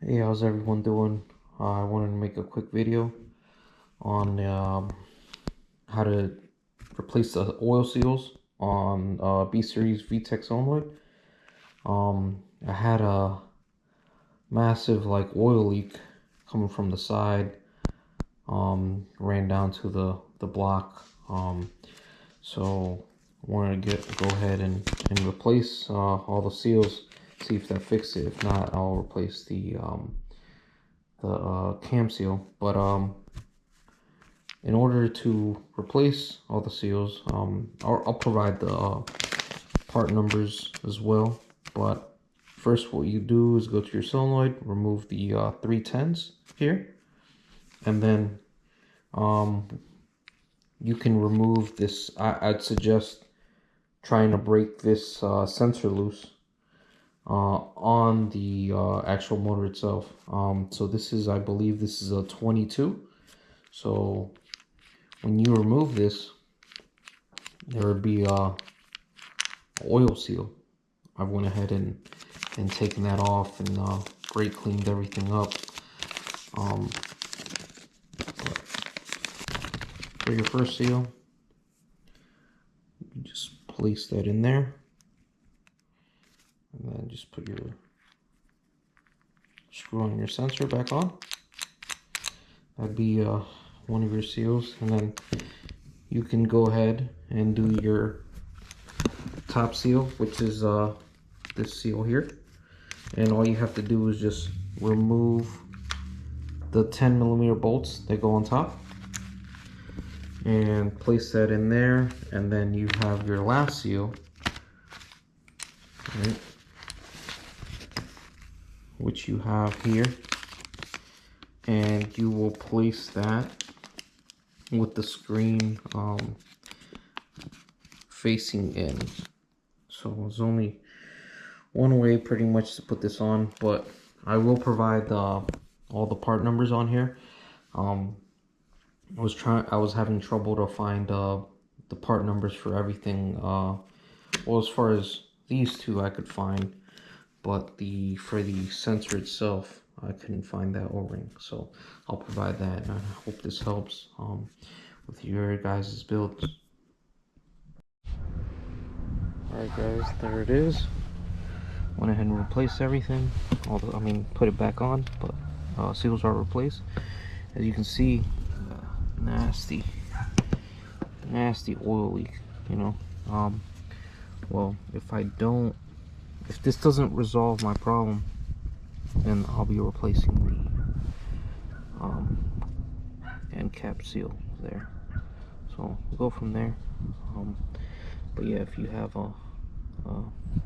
Hey, how's everyone doing? I wanted to make a quick video on how to replace the oil seals on B series vtec solenoid. I had a massive oil leak coming from the side. Ran down to the block. So I wanted to go ahead and replace all the seals. See if that fixes it. If not, I'll replace the cam seal. But in order to replace all the seals, I'll provide the part numbers as well. But first, what you do is go to your solenoid, remove the 310s here, and then you can remove this. I'd suggest trying to break this sensor loose on the actual motor itself. So this is, I believe this is a 22. So when you remove this, there would be a oil seal. I went ahead and taken that off and brake cleaned everything up. For your first seal, you just place that in there, and then just put your screw on your sensor back on. That'd be one of your seals, and then you can go ahead and do your top seal, which is this seal here. And all you have to do is just remove the 10mm bolts that go on top and place that in there, and then you have your last seal, right, which you have here, and you will place that with the screen facing in. So there's only one way pretty much to put this on, but I will provide all the part numbers on here. I was having trouble to find the part numbers for everything. Well, as far as these two I could find, but for the sensor itself I couldn't find that O-ring. So I'll provide that, and I hope this helps with your guys' builds. Alright guys, there it is. Went ahead and replaced everything. Put it back on, but seals are replaced. As you can see, nasty oil leak, you know. Well, if this doesn't resolve my problem, then I'll be replacing the end cap seal there. So we'll go from there. But yeah, if you have a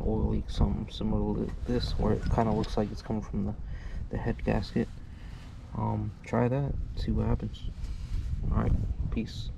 oil leak, something similar to this, where it kind of looks like it's coming from the head gasket, try that, see what happens. All right, peace.